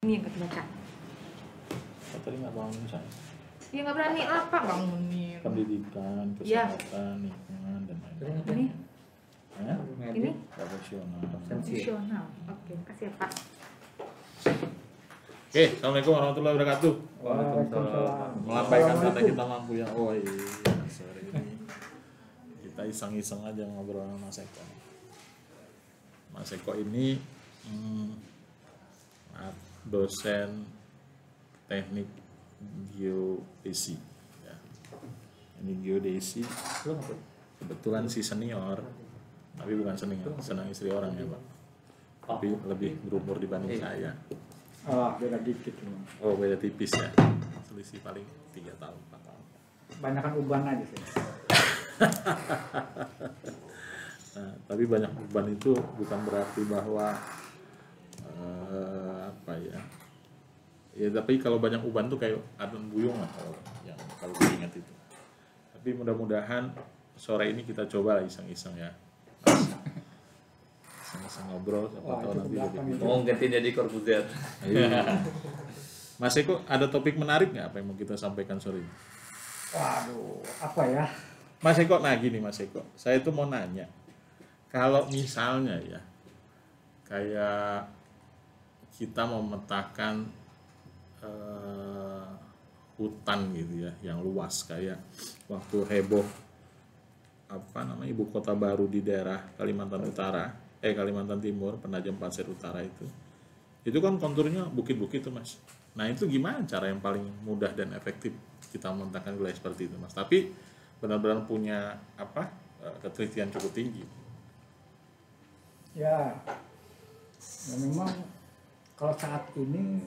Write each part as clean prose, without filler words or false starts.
Ini yang kebaca. Tadi nggak bangun saya. Ya nggak berani apa bangunin. Pendidikan, kesehatan, lingkungan dan lain-lain. Ini, Ya? ini Profesional. profesional. Oke, makasih ya Pak. Oke, assalamualaikum warahmatullahi wabarakatuh. Waalaikumsalam. Melambaikan kata kita mampu ya. Oh iya, sore ini kita iseng-iseng aja ngobrol sama Mas Eko. Mas Eko ini dosen teknik geodesi. Ya. Ini geodesi. Kebetulan si senior, tapi bukan senior, senang istri orang ya Pak. Tapi lebih berumur dibanding saya. Beda dikit cuma. Oh beda tipis ya, selisih paling 3 tahun 4 tahun. Banyakan uban aja sih. Nah, tapi banyak beban itu bukan berarti bahwa apa ya? Ya tapi kalau banyak uban tuh kayak adon buyung lah kalau diingat itu. Tapi mudah-mudahan sore ini kita coba lah iseng-iseng ya. Iseng-iseng ngobrol siapa tahu nanti lebih. Mau ganti jadi Corbuzier. Iya. Mas Eko ada topik menarik nggak apa yang mau kita sampaikan sore ini? Waduh, apa ya? Mas Eko, nah gini Mas Eko, saya tuh mau nanya, kalau misalnya ya, kayak kita mau memetakan hutan gitu ya, yang luas kayak waktu heboh ibu kota baru di daerah Kalimantan Timur, Penajam Pasir Utara itu kan konturnya bukit-bukit tuh Mas. Nah itu gimana cara yang paling mudah dan efektif kita memetakan wilayah seperti itu Mas? Tapi benar-benar punya ketelitian cukup tinggi. Ya memang kalau saat ini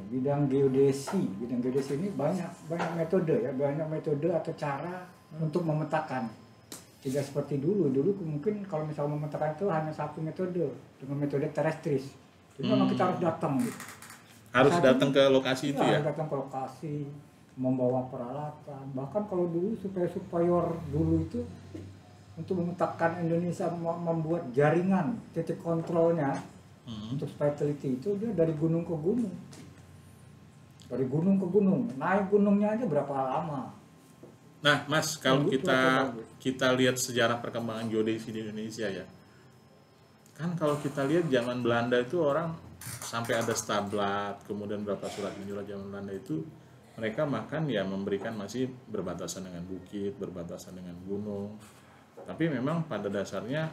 bidang geodesi ini banyak metode ya, banyak metode atau cara untuk memetakan. Tidak seperti dulu mungkin kalau misalnya memetakan itu hanya satu metode dengan metode terestris. Jadi memang kita harus datang gitu. Harus datang ke lokasi itu ya? Harus datang ke lokasi, membawa peralatan. Bahkan kalau dulu superior dulu itu untuk memetakan Indonesia, membuat jaringan titik kontrolnya untuk supaya teliti itu dia dari gunung ke gunung. Dari gunung ke gunung, naik gunungnya aja berapa lama. Nah Mas, kalau kita lihat sejarah perkembangan geodesi di Indonesia ya, kan kalau kita lihat zaman Belanda itu orang sampai ada stablat, kemudian berapa surat menyurat zaman Belanda itu mereka memberikan masih berbatasan dengan bukit, berbatasan dengan gunung. Tapi memang pada dasarnya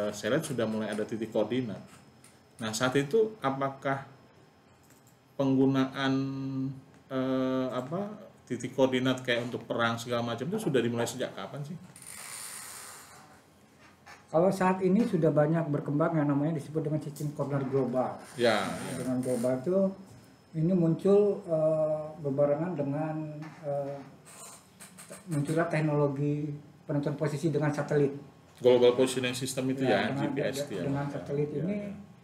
saya lihat sudah mulai ada titik koordinat. Nah saat itu apakah penggunaan titik koordinat kayak untuk perang segala macam itu sudah dimulai sejak kapan sih? Kalau saat ini sudah banyak berkembang yang namanya disebut dengan sistem koordinat global. Ya. Dengan global itu ini muncul berbarengan dengan munculnya teknologi penentuan posisi dengan satelit. Global Positioning System itu ya, dengan, GPS itu ya. Dengan satelit ini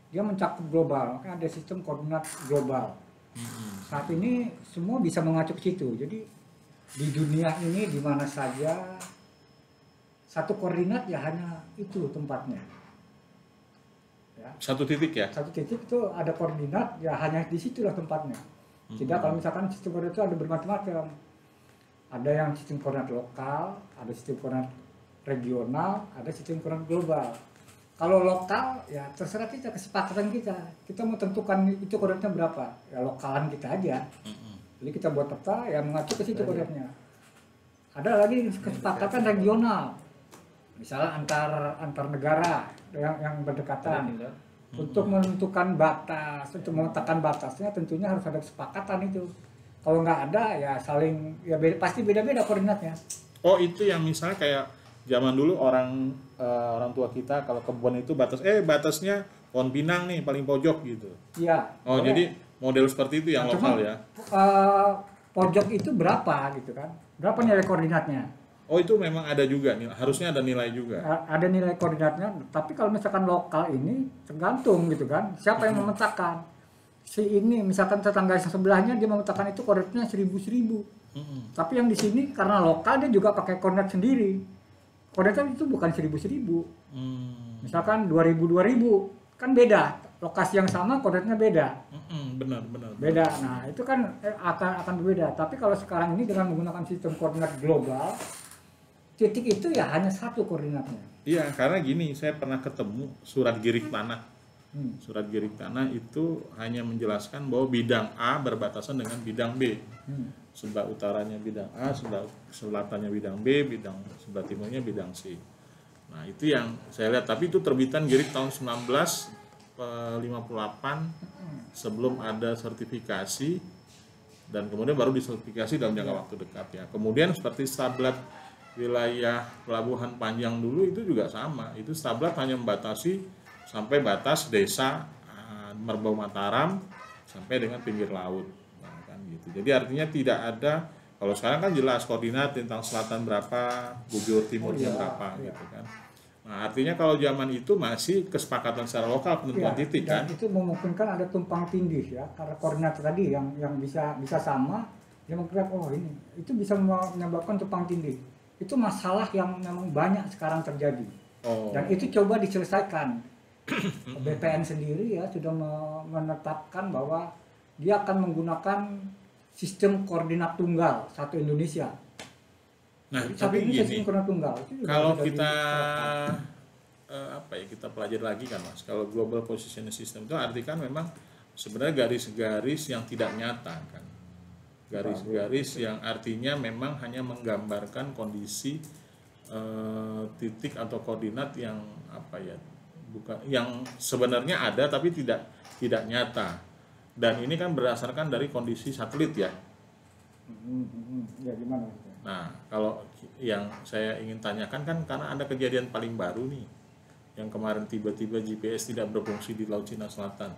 dia mencakup global, makanya ada sistem koordinat global. Saat ini semua bisa mengacu ke situ. Jadi di dunia ini di mana saja satu koordinat ya hanya itu tempatnya. Ya. Satu titik ya? Satu titik itu ada koordinat ya hanya di situlah tempatnya. Tidak kalau misalkan sistem koordinat itu ada bermacam-macam. Ada yang sistem koordinat lokal, ada sistem koordinat regional, ada sistem koordinat global. Kalau lokal ya terserah kita, kesepakatan kita. Kita mau tentukan itu koordinatnya berapa. Ya lokalan kita aja. Jadi kita buat peta yang mengacu ke situ koordinatnya. Ada lagi kesepakatan regional. Misalnya antar negara yang berdekatan. Untuk menentukan batas, untuk memetakan batasnya tentunya harus ada kesepakatan itu. Kalau nggak ada ya saling ya pasti beda-beda koordinatnya. Oh itu yang misalnya kayak zaman dulu orang tua kita kalau kebun itu batasnya pohon pinang nih paling pojok gitu. Iya. Oh boleh. Jadi model seperti itu yang lokal ya? Pojok itu berapa gitu kan? Berapa nilai koordinatnya? Oh itu memang ada juga nih, harusnya ada nilai juga. Ada nilai koordinatnya, tapi kalau misalkan lokal ini tergantung gitu kan, siapa yang memetakan. Si ini misalkan tetangga sebelahnya dia memetakan itu koordinatnya 1000. Tapi yang di sini karena lokal dia juga pakai koordinat sendiri. Koordinat itu bukan 1000. Misalkan 2000 kan beda lokasi yang sama koordinatnya beda. Benar. Beda. Nah, itu kan akan berbeda. Tapi kalau sekarang ini dengan menggunakan sistem koordinat global, titik itu ya hanya satu koordinatnya. Iya, karena gini, saya pernah ketemu surat girik tanah. Surat girik tanah itu hanya menjelaskan bahwa bidang A berbatasan dengan bidang B. Sebelah utaranya bidang A, sebelah selatannya bidang B, sebelah timurnya bidang C. Nah, itu yang saya lihat. Tapi itu terbitan girik tahun 1958 sebelum ada sertifikasi, dan kemudian baru disertifikasi dalam jangka waktu dekat ya. Kemudian seperti stablat wilayah Pelabuhan Panjang dulu itu juga sama. Itu stablat hanya membatasi sampai batas desa Merbau Mataram sampai dengan pinggir laut. Nah, kan gitu. Jadi artinya tidak ada, kalau sekarang kan jelas koordinat tentang selatan berapa, bujur timurnya berapa gitu kan. Nah, artinya kalau zaman itu masih kesepakatan secara lokal penentuan titik kan. Dan itu memungkinkan ada tumpang tindih ya, karena koordinat tadi yang bisa sama, dia mengkira ini itu bisa menyebabkan tumpang tindih. Itu masalah yang memang banyak sekarang terjadi. Dan itu coba diselesaikan. BPN sendiri ya sudah menetapkan bahwa dia akan menggunakan sistem koordinat tunggal satu Indonesia. Nah, jadi, tapi gini, tunggal, kalau kita kita pelajari lagi kan Mas, kalau global positioning system itu artikan memang sebenarnya garis-garis yang tidak nyata kan, garis-garis yang artinya memang hanya menggambarkan kondisi titik atau koordinat yang bukan yang sebenarnya ada tapi tidak nyata, dan ini kan berdasarkan dari kondisi satelit ya. Ya gimana? Nah, kalau yang saya ingin tanyakan kan karena ada kejadian paling baru nih, yang kemarin tiba-tiba GPS tidak berfungsi di Laut Cina Selatan,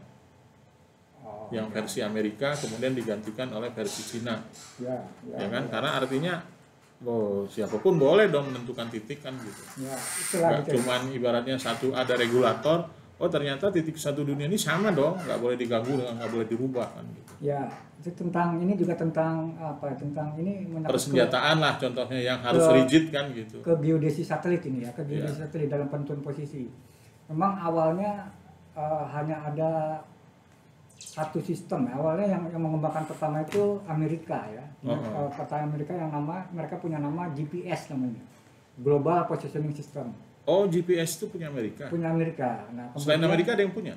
yang versi Amerika kemudian digantikan oleh versi Cina, ya kan? Karena artinya, siapapun boleh dong menentukan titik kan gitu. Nggak cuman ibaratnya ada regulator, ternyata titik satu dunia ini sama dong, nggak boleh diganggu, nggak boleh dirubah kan gitu. Ya, itu ini juga tentang ini persenjataan lah contohnya yang harus rigid kan gitu. Ke geodesi satelit ini ya, ke geodesi satelit dalam penentuan posisi. Memang awalnya hanya ada satu sistem. Awalnya yang mengembangkan pertama itu Amerika ya. Kata Amerika mereka punya nama GPS namanya. Global Positioning System. Oh, GPS itu punya Amerika. Punya Amerika. Nah, selain Amerika ada yang punya?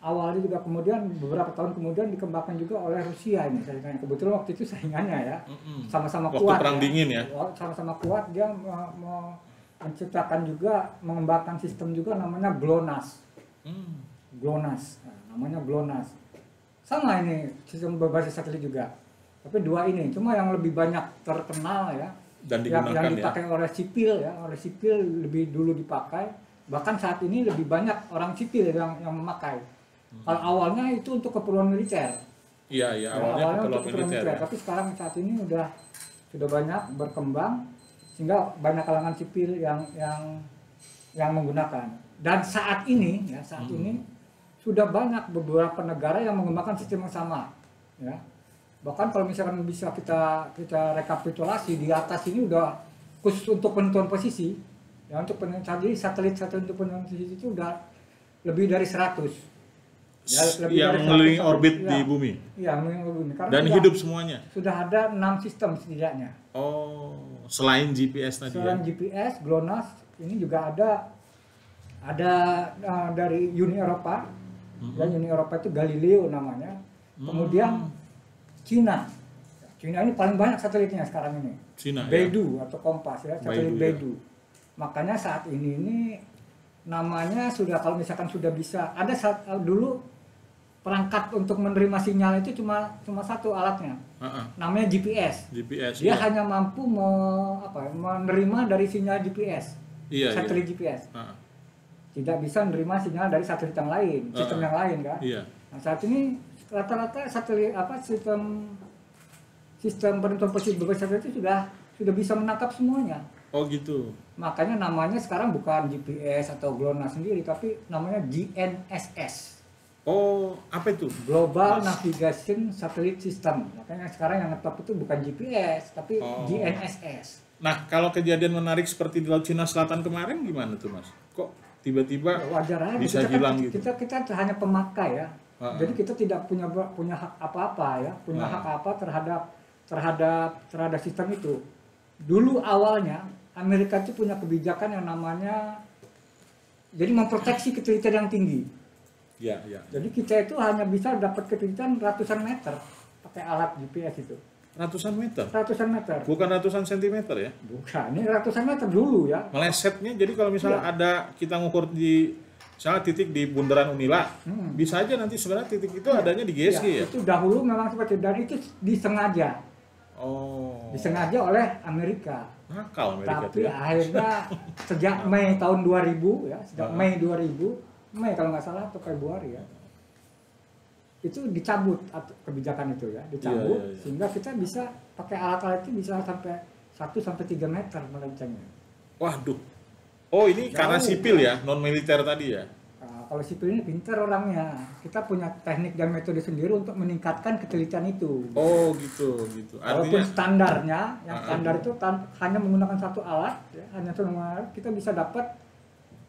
Awalnya juga kemudian beberapa tahun kemudian dikembangkan juga oleh Rusia ini saingannya. Kebetulan waktu itu saingannya ya. Sama-sama kuat. Waktu perang dingin ya. Sama-sama kuat, dia menciptakan juga, mengembangkan sistem juga namanya GLONASS. GLONASS. Nah, namanya GLONASS. Sama ini sistem berbasis satelit juga. Tapi dua ini cuma yang lebih banyak terkenal ya. Dan digunakan yang dipakai oleh sipil ya, oleh sipil lebih dulu dipakai. Bahkan saat ini lebih banyak orang sipil yang memakai. Kalau awalnya itu untuk keperluan militer. Iya, awalnya untuk keperluan militer. ya. Tapi sekarang saat ini sudah banyak berkembang sehingga banyak kalangan sipil yang menggunakan. Dan saat ini ini sudah banyak beberapa negara yang mengembangkan sistem yang sama. Ya. Bahkan kalau misalkan bisa kita rekapitulasi di atas ini udah khusus untuk penentuan posisi. Ya, untuk jadi satelit untuk penentuan posisi itu udah lebih dari 100. Ya, yang mengelilingi orbit di bumi. Iya, mengelilingi bumi. Dan hidup semuanya. Sudah ada 6 sistem setidaknya. Oh, selain GPS tadi. Selain GPS, GLONASS ini juga ada dari Uni Eropa. Dan Uni Eropa itu Galileo namanya. Kemudian Cina ini paling banyak satelitnya sekarang ini. Cina, Beidou atau Kompas ya, satelit Beidou. Ya. Makanya saat ini namanya sudah, kalau misalkan sudah bisa, ada dulu perangkat untuk menerima sinyal itu cuma satu alatnya, namanya GPS. Dia hanya mampu menerima dari sinyal GPS, satelit GPS. Tidak bisa menerima sinyal dari satelit yang lain, sistem yang lain kan. Nah, saat ini rata-rata satelit sistem penentuan posisi berbasis satelit itu sudah bisa menangkap semuanya. Oh gitu. Makanya namanya sekarang bukan GPS atau GLONASS sendiri, tapi namanya GNSS. Oh, apa itu? Global Navigation Satellite System. Makanya sekarang yang ngetop itu bukan GPS, tapi GNSS. Nah, kalau kejadian menarik seperti di Laut Cina Selatan kemarin gimana tuh, Mas? Kok tiba-tiba Ya, wajar aja. bisa Kita kan- hilang gitu. Kita hanya pemakai ya. Ah. Jadi kita tidak punya hak apa-apa ya, punya Ah. hak apa terhadap sistem itu. Dulu awalnya Amerika itu punya kebijakan yang namanya jadi memproteksi ketelitian yang tinggi. Ya, ya. Jadi kita itu hanya bisa dapat ketelitian ratusan meter pakai alat GPS itu. Ratusan meter. Ratusan meter. Bukan ratusan sentimeter ya. Bukan, ini ratusan meter dulu ya. Melesetnya jadi kalau misalnya Iya. ada kita ngukur di misalnya titik di bundaran Unila, Hmm. bisa aja nanti sebenarnya titik itu adanya di GSG ya. Itu dahulu memang seperti itu dan itu disengaja. Oh. Disengaja oleh Amerika. Nakal Amerika tuh Tapi ya. akhirnya sejak Mei tahun 2000 ya, sejak Ah. Mei 2000, Mei kalau nggak salah atau Februari ya. Itu dicabut kebijakan itu ya, dicabut Iya, iya, iya. sehingga kita bisa pakai alat-alat itu bisa sampai 1 sampai 3 meter melencengnya. Waduh. Oh, ini karena Jauh. sipil ya, non militer tadi ya. Nah, kalau sipil ini pintar orangnya. Kita punya teknik dan metode sendiri untuk meningkatkan ketelitian itu. Oh, gitu, gitu. Walaupun Artinya standarnya, yang Ah, standar itu hanya menggunakan satu alat, ya, hanya satu alat, kita bisa dapat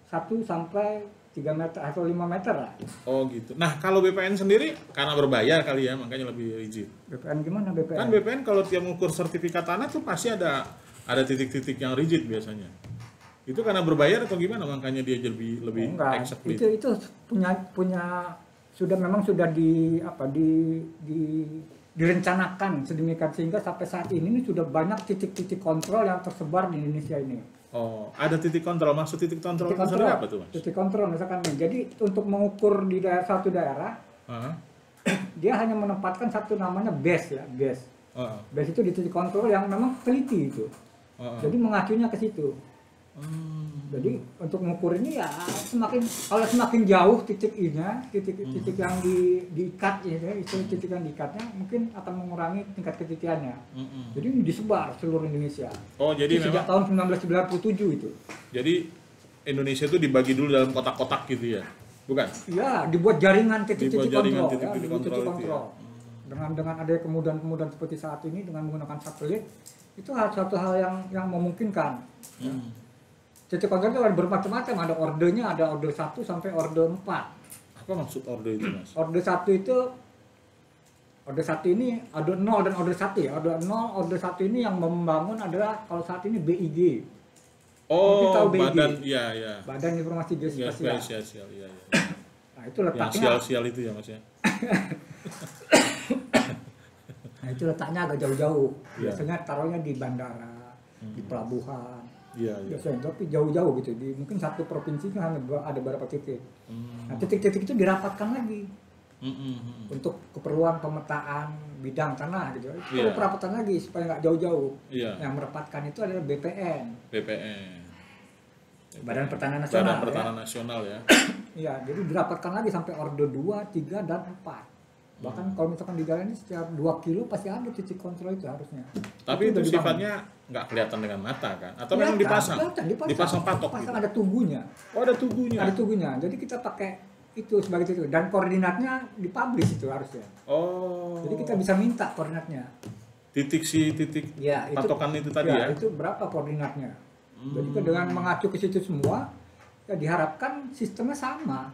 1 sampai 3 meter atau 5 meter lah. oh gitu. Nah, kalau BPN sendiri karena berbayar kali ya, makanya lebih rigid. BPN gimana BPN? Kan BPN kalau tiap mengukur sertifikat tanah tuh pasti ada titik-titik yang rigid biasanya. Itu karena berbayar atau gimana makanya dia lebih Enggak, exactly. itu punya sudah direncanakan sedemikian sehingga sampai saat ini sudah banyak titik-titik kontrol yang tersebar di Indonesia ini. Oh, ada titik kontrol. Maksud titik kontrol Titik itu kontrol, apa tuh, Mas? titik kontrol misalkan nih. Jadi untuk mengukur di satu daerah, Heeh. dia hanya menempatkan satu namanya base ya, base. Heeh. Base itu di titik kontrol yang memang teliti itu. Heeh. Jadi mengacunya ke situ. Hmm. Jadi untuk mengukur ini ya kalau semakin jauh titiknya, titik yang diikat itu titik yang diikatnya mungkin akan mengurangi tingkat ketelitiannya. Mm-mm. Jadi ini disebar seluruh Indonesia. Oh, jadi Itu sejak memang tahun 1997 itu. jadi Indonesia itu dibagi dulu dalam kotak-kotak gitu ya. Bukan? Ya, dibuat jaringan titik-titik Dibuat jaringan kontrol, titik-titik dibuat kontrol itu ya. kontrol. Dengan ada kemudahan-kemudahan seperti saat ini dengan menggunakan satelit itu satu hal yang memungkinkan. Hmm. Titik kontrol itu ada bermacam-macam, ada ordenya, ada order 1 sampai order 4. Apa maksud order itu, Mas? Order 1 itu order 1 ini order 0 dan order 1 ya. Order 0, order 1 ini yang membangun adalah kalau saat ini BIG. Mungkin Oh, tahu BIG. badan iya ya. Badan Informasi Ya, Geospasial. spesial iya ya. Nah, itu Yang letaknya sial-sial itu ya, Mas ya. nah, itu letaknya agak jauh-jauh. Iya. Biasanya taruhnya di bandara, di pelabuhan. Iya, iya. Biasanya tapi jauh-jauh gitu. Di mungkin satu provinsi itu hanya ada beberapa titik. Hmm. Nah, titik-titik itu dirapatkan lagi Mm-mm. untuk keperluan pemetaan bidang tanah gitu. Itu Iya. perlu perapatan lagi supaya nggak jauh-jauh. Iya, Yang merapatkan itu adalah BPN, BPN. Badan Pertanahan Nasional. Badan Pertanahan Nasional ya. Iya, jadi dirapatkan lagi sampai order 2, 3, dan 4. Bahkan kalau misalkan di jalan ini setiap 2 kilo pasti ada titik kontrol itu harusnya. Tapi itu udah dibangun. sifatnya nggak kelihatan dengan mata kan? Atau memang dipasang? Dipasang patok Pasang gitu. ada tubuhnya. Oh, ada tubuhnya. Ada tubuhnya. Jadi kita pakai itu sebagai titik dan koordinatnya dipublish itu harusnya. Oh. Jadi kita bisa minta koordinatnya. titik Ya, itu patokan itu tadi ya. Itu berapa koordinatnya? Jadi Hmm. dengan mengacu ke situ semua, ya diharapkan sistemnya sama.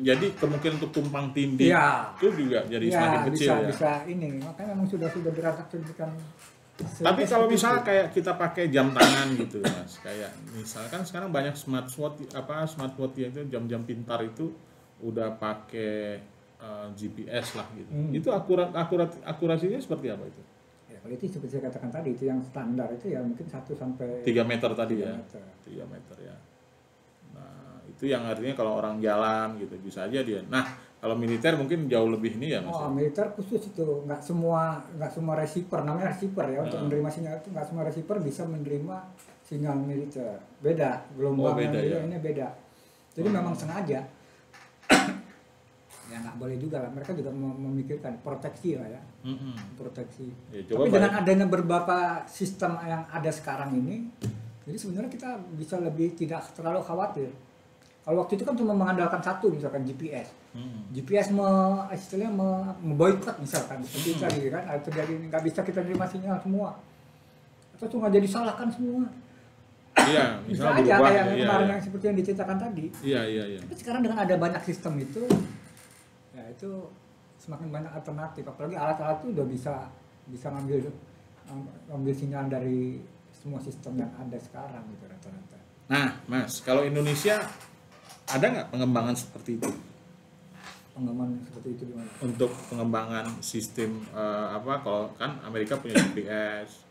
Jadi kemungkinan untuk tumpang tindih Iya. itu juga jadi semakin kecil ya. bisa ini. Makanya memang sudah dirasakan sedemikian. Tapi kalau seperti misalnya itu. kayak kita pakai jam tangan gitu, Mas, kayak misalkan sekarang banyak smartwatch itu jam-jam pintar itu udah pakai GPS lah gitu. Itu akurasinya seperti apa itu? Ya, kalau itu seperti saya katakan tadi, itu yang standar itu ya mungkin 1 sampai 3 meter tadi 3 ya. meter. 3 meter ya. Nah, itu yang artinya kalau orang jalan gitu bisa aja dia. Nah, kalau militer mungkin jauh lebih ini ya, Mas. Oh, militer khusus itu nggak semua receiver, namanya receiver ya untuk menerima sinyal itu nggak semua receiver bisa menerima sinyal militer. Beda gelombang beda yang ya. ini beda. Jadi memang sengaja. Ya nggak boleh juga lah. Mereka juga memikirkan proteksi lah ya, Mm-mm. proteksi. Ya, coba Tapi dengan adanya beberapa sistem yang ada sekarang ini, jadi sebenarnya kita bisa lebih tidak terlalu khawatir. Kalau waktu itu kan cuma mengandalkan satu, misalkan GPS. GPS istilahnya memboikot misalkan seperti itu tadi kan, atau jadi nggak bisa kita terima sinyal semua, atau cuma jadi salahkan semua. Iya, Bisa misalnya aja berubah. kayak Iya, kemarin iya. yang seperti yang diceritakan tadi. Iya, iya, iya. Tapi sekarang dengan ada banyak sistem itu, ya itu semakin banyak alternatif. Apalagi alat-alat itu udah bisa ngambil sinyal dari semua sistem yang ada sekarang gitu rata-rata. Nah, Mas, kalau Indonesia ada nggak pengembangan seperti itu? Pengembangan seperti itu gimana? Untuk pengembangan sistem apa? Kalau kan Amerika punya GPS,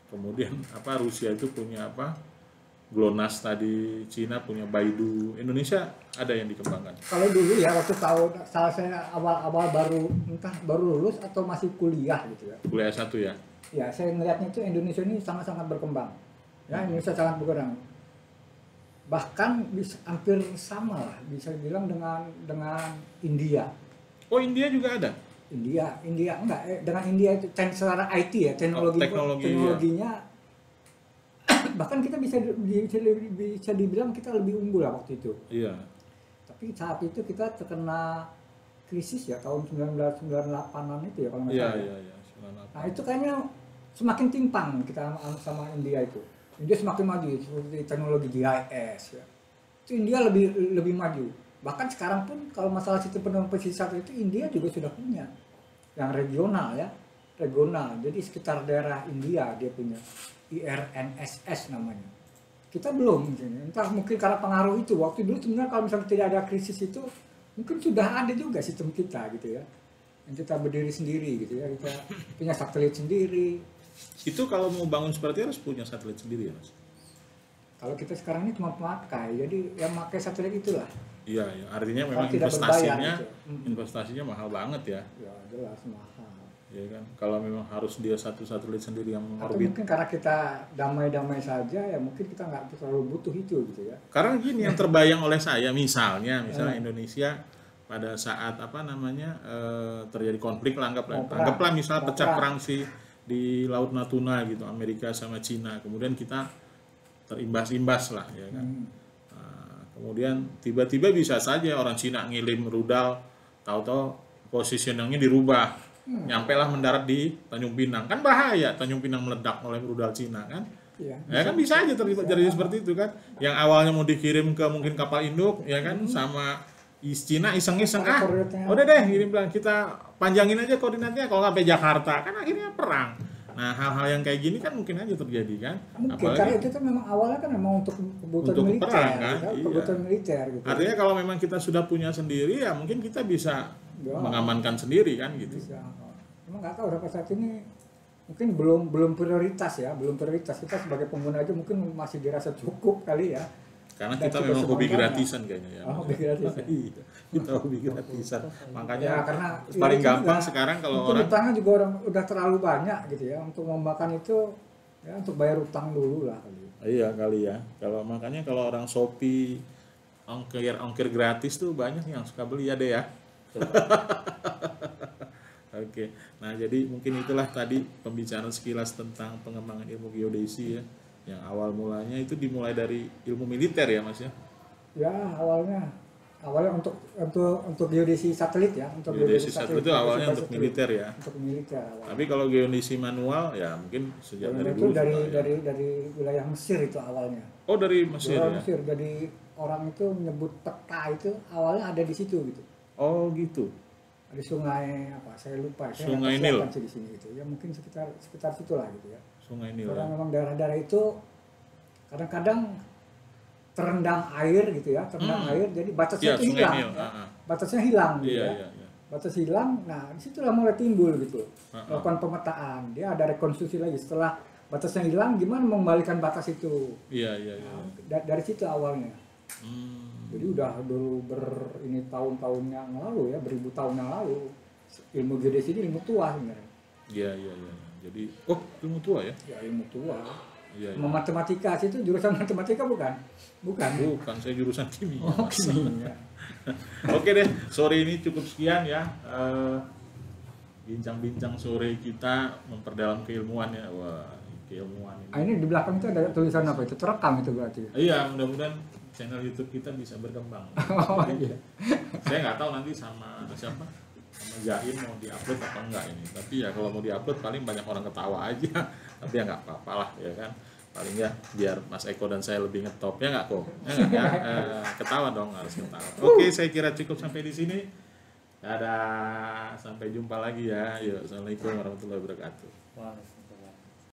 kemudian apa? Rusia itu punya apa? GLONASS tadi, Cina punya Baidu, Indonesia ada yang dikembangkan. Kalau dulu ya waktu saya awal-awal baru lulus atau masih kuliah gitu ya. Kuliah S1 ya. Ya, saya melihatnya itu Indonesia ini sangat-sangat berkembang. Ya, Indonesia sangat berkembang. Bahkan bisa hampir sama lah, bisa dibilang dengan India. Oh, India juga ada. India enggak dengan India itu secara IT ya, teknologinya bahkan kita bisa dibilang kita lebih unggul lah waktu itu. Iya. Tapi saat itu kita terkena krisis ya tahun 1998-an itu ya kalau nggak Iya, salah. iya, iya. Nah itu kayaknya semakin timpang kita sama India itu. India semakin maju seperti teknologi GIS ya. Itu India lebih maju. Bahkan sekarang pun kalau masalah sistem penerangan pesisat itu India juga sudah punya. Yang regional ya. Regional. Jadi sekitar daerah India dia punya IRNSS namanya. Kita belum entah mungkin karena pengaruh itu. Waktu dulu sebenarnya kalau misalnya tidak ada krisis itu mungkin sudah ada juga sistem kita gitu ya. Yang kita berdiri sendiri gitu ya. Kita punya satelit sendiri. Itu kalau mau bangun seperti harus punya satelit sendiri ya, Mas? Kalau kita sekarang ini cuma pemakai, jadi yang pakai satelit itulah. Iya, iya. Artinya memang Tidak berbayar gitu. investasinya mahal banget ya. Ya jelas mahal. Ya kan. Kalau memang harus dia satu satelit sendiri yang Atau orbit. mungkin karena kita damai-damai saja, ya mungkin kita nggak terlalu butuh itu gitu ya. Karena gini yang terbayang oleh saya misalnya Indonesia pada saat apa namanya terjadi konflik lah anggaplah misalnya pecah perang di Laut Natuna gitu Amerika sama Cina, kemudian kita terimbas-imbas lah ya kan. Nah, kemudian tiba-tiba bisa saja orang Cina ngirim rudal, tahu-tahu positioningnya dirubah, nyampe lah mendarat di Tanjung Pinang, kan bahaya Tanjung Pinang meledak oleh rudal Cina kan. Ya, Ya kan bisa aja terjadi seperti itu kan. Yang awalnya mau dikirim ke mungkin kapal induk ya kan sama Cina iseng-iseng udah deh ini bilang kita panjangin aja koordinatnya kalau nggak sampai Jakarta kan akhirnya perang. Nah hal-hal yang kayak gini kan mungkin aja terjadi kan. Mungkin apalagi karena itu kan memang awalnya kan memang untuk kebutuhan untuk militer, perang kan. gitu, Iya. kebutuhan militer gitu. Artinya kalau memang kita sudah punya sendiri ya mungkin kita bisa Ya. mengamankan sendiri kan gitu. Bisa. Emang nggak tahu berapa saat ini mungkin belum prioritas ya, belum prioritas kita sebagai pengguna aja mungkin masih dirasa cukup kali ya. Karena Dan kita sudah memang hobi semuanya. gratisan kayaknya ya. Oh, hobi gratisan. Iya, kita hobi gratisan. Makanya Ya, karena paling itu gampang juga, sekarang kalau mungkin orang utangnya juga orang udah terlalu banyak gitu ya untuk membakan itu ya untuk bayar utang dulu lah kali. iya kali ya. Kalau makanya kalau orang Shopee ongkir gratis tuh banyak yang suka beli ya deh ya. Oke. Nah, jadi mungkin itulah tadi pembicaraan sekilas tentang pengembangan ilmu geodesi ya. Yang awal mulanya itu dimulai dari ilmu militer ya, Mas ya. Ya awalnya untuk geodesi satelit ya, untuk Geodesi satelit itu awalnya untuk satelit. militer ya. Untuk militer awalnya. Tapi kalau geodesi manual ya mungkin sejak dari itu dulu sudah, ya. dari wilayah Mesir itu awalnya. Oh, dari Mesir Dari ya. Mesir, jadi orang itu menyebut peta itu awalnya ada di situ gitu. Oh, gitu. Ada sungai apa? Saya lupa. Saya Sungai nggak Nil. persiapkan sih di sini gitu. Ya mungkin sekitar situ lah gitu ya. Sungai Nil. Karena Ya. memang daerah-daerah itu kadang-kadang terendam air gitu ya, air, jadi batasnya Iya, itu Sungai hilang. Nil. Ya. Ah, ah. Batasnya hilang gitu Iya, ya. iya, iya. Batas hilang, nah disitulah mulai timbul gitu. Ah, ah. Melakukan pemetaan, dia ada rekonstruksi lagi setelah batasnya hilang, gimana mengembalikan batas itu. Iya, iya, iya. Dari situ awalnya. Hmm. Jadi udah dulu ini tahun-tahun yang lalu ya, beribu tahun yang lalu. Ilmu geodesi ini ilmu tua sebenarnya. Iya, iya, iya. Jadi, oh, ilmu tua ya? Ya ilmu tua. Iya, iya. Matematika itu jurusan matematika bukan? Bukan. Bukan, saya jurusan kimia. Oh, Mas. kimia. Oke deh, sore ini cukup sekian ya. Bincang-bincang sore kita memperdalam keilmuan ya. Wah, keilmuan ini. Ah, ini di belakang itu ada tulisan apa itu? Terekam itu berarti. Iya, mudah-mudahan channel YouTube kita bisa berkembang. Oh iya. Saya nggak tahu nanti sama siapa, sama Jain mau diupload apa enggak ini. Tapi ya kalau mau diupload paling banyak orang ketawa aja. Tapi ya nggak apa-apa lah ya kan. paling ya biar Mas Eko dan saya lebih ngetop ya nggak kok ya, nggak, ya? Ketawa dong, harus ketawa. Oke, saya kira cukup sampai di sini. Dadah, sampai jumpa lagi ya. Yuk, assalamualaikum warahmatullahi wabarakatuh. Wah.